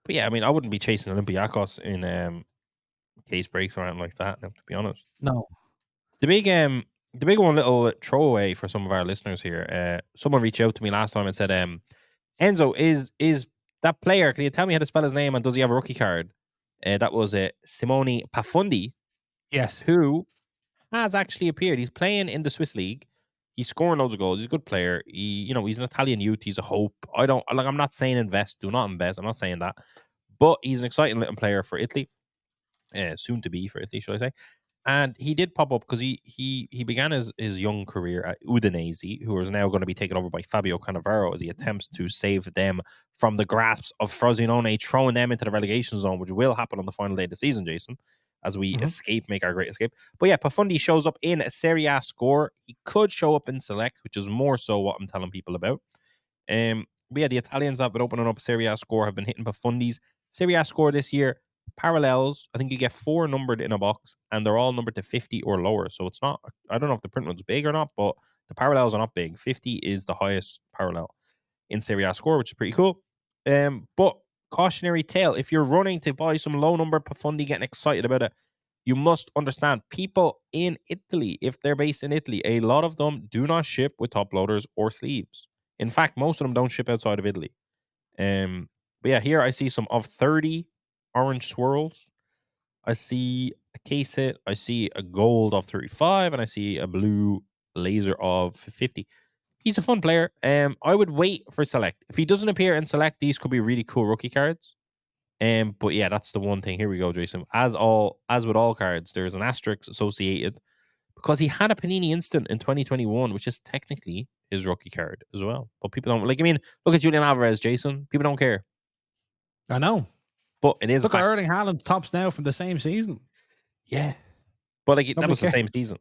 But yeah, I mean, I wouldn't be chasing Olympiacos in case breaks or anything like that, now, to be honest. No. The big one little throwaway for some of our listeners here. Someone reached out to me last time and said, Enzo, is that player, can you tell me how to spell his name and does he have a rookie card? That was Simone Pafundi. Yes. Who has actually appeared. He's playing in the Swiss League. He's scoring loads of goals. He's a good player. He's an Italian youth. He's a hope. I'm not saying invest. Do not invest. I'm not saying that. But he's an exciting little player for Italy, soon to be for Italy, should I say. And he did pop up because he began his young career at Udinese, who is now going to be taken over by Fabio Cannavaro as he attempts to save them from the grasps of Frosinone, throwing them into the relegation zone, which will happen on the final day of the season, Jason, as we make our great escape. But yeah, Pafundi shows up in a Serie A score. He could show up in Select, which is more so what I'm telling people about. But yeah, the Italians have been opening up Serie A score, have been hitting Pafundi's Serie A score this year. Parallels, I think you get 4 numbered in a box, and they're all numbered to 50 or lower. So it's not, I don't know if the print one's big or not, but the parallels are not big. 50 is the highest parallel in Serie A score, which is pretty cool. But cautionary tale, if you're running to buy some low number Pafundi, getting excited about it, you must understand people in Italy, if they're based in Italy, a lot of them do not ship with top loaders or sleeves. In fact, most of them don't ship outside of Italy. But yeah, here I see some of 30 orange swirls. I see a case hit. I see a gold of 35, and I see a blue laser of 50. He's a fun player. I would wait for Select. If he doesn't appear in Select, these could be really cool rookie cards. But yeah, that's the one thing. Here we go, Jason. As with all cards, there's an asterisk associated because he had a Panini Instant in 2021, which is technically his rookie card as well. But people don't like. I mean, look at Julian Alvarez, Jason. People don't care. I know. But it is. Look at Erling Haaland's tops now from the same season. Yeah. But like that was the same season.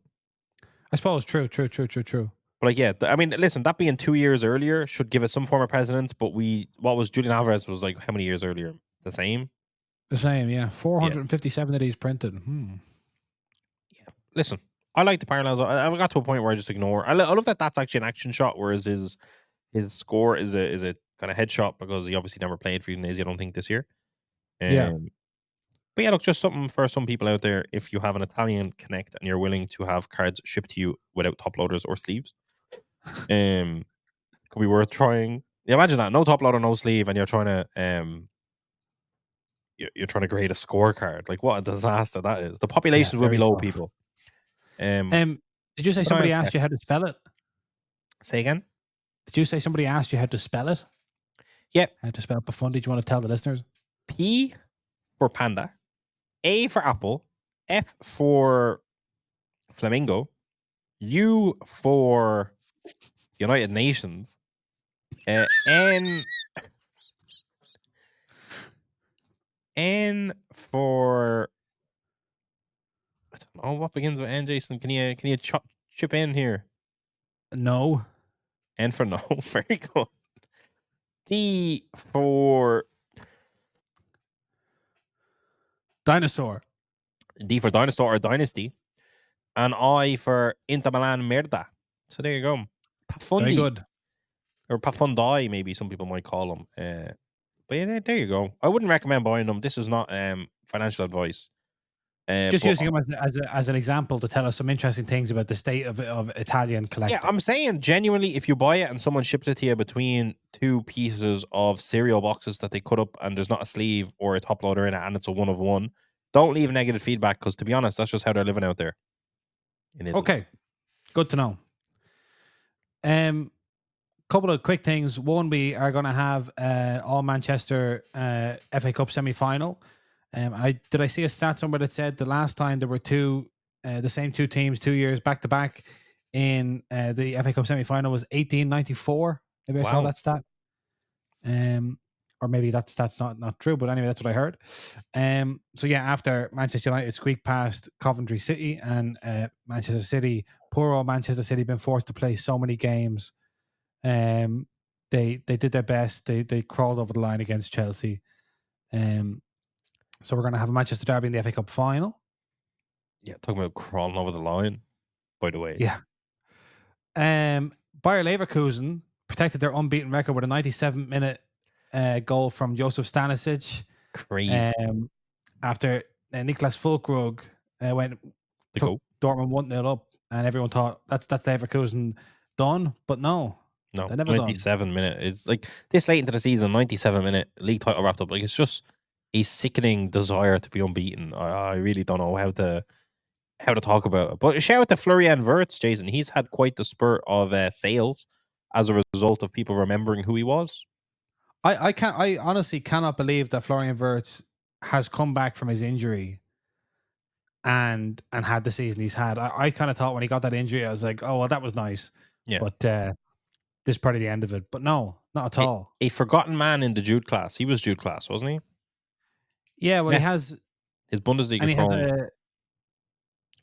I suppose. True. But like, yeah, I mean, listen, that being 2 years earlier should give us some form of precedence. But what was Julian Alvarez was like how many years earlier? The same? The same, yeah. 457 of these printed. Yeah. Listen, I like the parallels. I got to a point where I just ignore. I love that that's actually an action shot, whereas his score is a kind of headshot because he obviously never played for Udinese, I don't think, this year. Yeah. But yeah, look, just something for some people out there. If you have an Italian Connect and you're willing to have cards shipped to you without top loaders or sleeves, could be worth trying. Yeah, imagine that, no top loader, no sleeve, and you're trying to you're trying to grade a scorecard. Like, what a disaster that is. The population will be low, tough. People. Did you say somebody asked you how to spell it? Say again? Did you say somebody asked you how to spell it? Yeah. How to spell Pafundi? Do you want to tell the listeners? P for panda, A for apple, F for flamingo, U for United Nations, N for, I don't know what begins with N. Jason, can you chip in here? No. N for no. Very good. D for dinosaur. D for dinosaur or dynasty, and I for Inter Milan merda. So there you go. Pafundi. Very good. Or Pafundi, maybe some people might call them. But yeah, there you go. I wouldn't recommend buying them. This is not financial advice. Just using them as an example to tell us some interesting things about the state of Italian collecting. Yeah, I'm saying genuinely, if you buy it and someone ships it to you between 2 pieces of cereal boxes that they cut up and there's not a sleeve or a top loader in it and it's a 1 of 1, don't leave negative feedback because, to be honest, that's just how they're living out there. Okay, good to know. Couple of quick things. One, we are going to have all Manchester FA Cup semi-final. Did I see a stat somewhere that said the last time there were the same 2 teams 2 years back to back in the FA Cup semi-final was 1894. Maybe I saw that stat. Or maybe that stat's not true, but anyway, that's what I heard. So yeah, after Manchester United squeaked past Coventry City and Manchester City, poor old Manchester City, been forced to play so many games. They did their best. They crawled over the line against Chelsea. So we're going to have a Manchester derby in the FA Cup final. Yeah, talking about crawling over the line, by the way. Yeah. Bayer Leverkusen protected their unbeaten record with a 97-minute goal from Josef Stanisic. Crazy. After Niklas Füllkrug took Dortmund 1-0 up, and everyone thought that's Leverkusen done, but no, 97-minute. It's like this late into the season, 97-minute league title wrapped up. Like, it's just a sickening desire to be unbeaten. I really don't know how to talk about it. But shout out to Florian Wirtz, Jason. He's had quite the spurt of sales as a result of people remembering who he was. I honestly cannot believe that Florian Wirtz has come back from his injury and had the season he's had. I kind of thought when he got that injury, I was like, oh well, that was nice, Yeah. but this is probably the end of it. But no, not at A, all. a forgotten man in the Jude class. He was Jude class, wasn't he? Yeah, well, Yeah. His Bundesliga he has throne.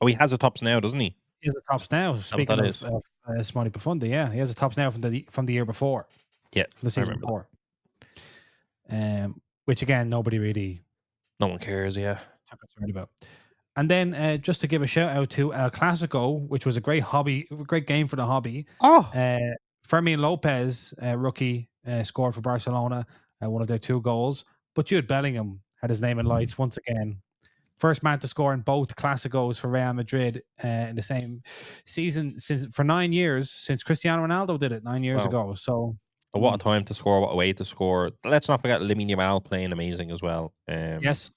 Oh, he has a tops now, doesn't he? a tops now. Is that what Speaking that of, is? Simone Profundi, yeah, he has a tops now from the year before, Yeah, from the I season remember that. before. Which again, nobody really No one cares, yeah. concerned about. And then just to give a shout out to El Clasico, which was a great game for the hobby. Oh, Fermin Lopez, rookie, scored for Barcelona, one of their 2 goals. But Jude Bellingham had his name in lights once again. First man to score in both Clásicos for Real Madrid in the same season for 9 years, since Cristiano Ronaldo did it 9 years wow. ago. So, What a time to score, what a way to score. Let's not forget Lamine Yamal playing amazing as well. yes,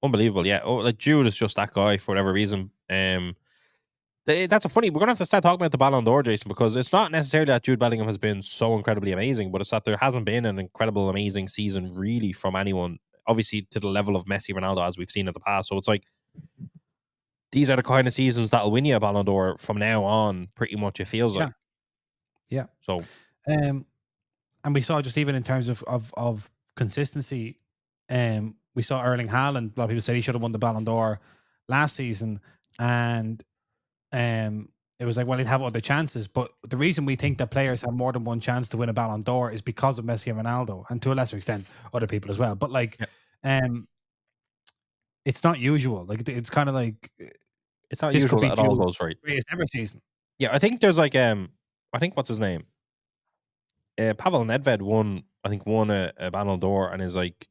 Unbelievable, yeah. Oh, like Jude is just that guy for whatever reason. That's a funny. We're gonna have to start talking about the Ballon d'Or, Jason, because it's not necessarily that Jude Bellingham has been so incredibly amazing, but it's that there hasn't been an incredible, amazing season really from anyone. Obviously, to the level of Messi, Ronaldo, as we've seen in the past. So it's like these are the kind of seasons that'll win you a Ballon d'Or from now on. Pretty much, it feels yeah, like. yeah. So Um, and we saw just even in terms of consistency, we saw Erling Haaland. A lot of people said he should have won the Ballon d'Or last season, and it was like, well, he'd have other chances. But the reason we think that players have more than one chance to win a Ballon d'Or is because of Messi and Ronaldo, and to a lesser extent, other people as well. But like, yeah, um, it's not usual. Like, it's kind of like it's not this could usual be that it all Jude's goes right. greatest ever season. Yeah, I think there's like I think what's his name? Pavel Nedved won a Ballon d'Or and is like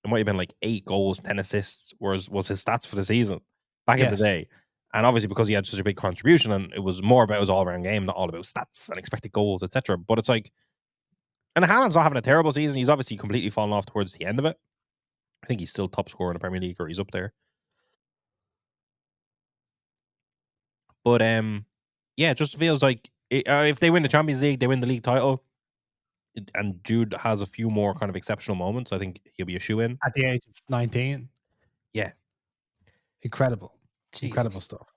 it might have been like 8 goals, 10 assists was his stats for the season back in the Yes, day. And obviously because he had such a big contribution and it was more about his all around game, not all about stats and expected goals, etc. But it's like and Haaland's not having a terrible season. He's obviously completely fallen off towards the end of it. I think he's still top scorer in the Premier League or he's up there. But yeah, it just feels like if they win the Champions League, they win the league title. And Jude has a few more kind of exceptional moments. I think he'll be a shoe in. at the age of 19, Yeah, incredible, incredible Jesus, stuff.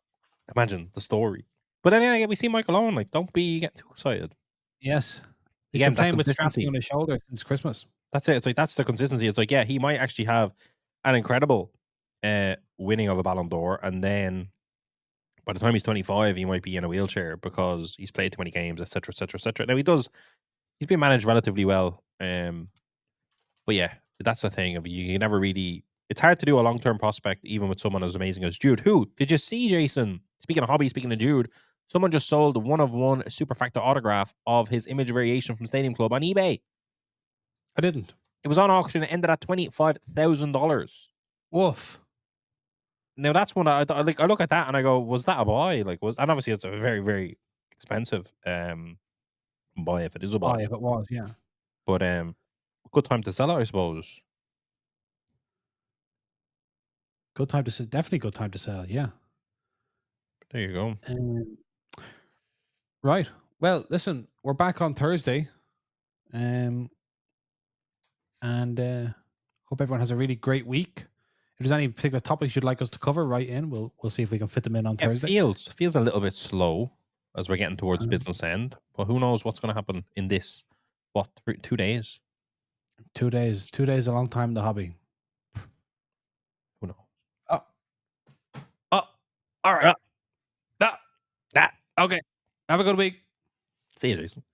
imagine the story. But then again, we see Michael Owen. Like, don't be getting too excited. Yes, he's Again, been that playing with Strappy consistency. on his shoulder since Christmas. That's it. It's like that's the consistency. It's like yeah, he might actually have an incredible winning of a Ballon d'Or, and then by the time he's 25, he might be in a wheelchair because he's played too many games, etc., etc., etc. Now he does. He's been managed relatively well. But yeah, that's the thing of you can never really. It's hard to do a long term prospect even with someone as amazing as Jude. Who did you see, Jason? Speaking of hobby, speaking of Jude, someone just sold a 1 of 1 Superfactor autograph of his image variation from Stadium Club on eBay. I didn't. It was on auction. It ended at $25,000. Woof. Now that's one I like. I look at that and I go, was that a buy? Like was and obviously it's a very very expensive buy if it is a Oh, buy. if it was, yeah. But good time to sell it, I suppose. Good time to sell. Definitely good time to sell. Yeah. There you go. Um, right. Well, listen, we're back on Thursday. Um, and hope everyone has a really great week. If there's any particular topics you'd like us to cover, write in. We'll see if we can fit them in on It Thursday. feels a little bit slow as we're getting towards Um, business end, but who knows what's going to happen in this 2 days? 2 days. 2 days is a long time in the hobby. Who knows? Oh, oh, all right. Ah, Ah, ah. okay. Have a good week. See you, Jason.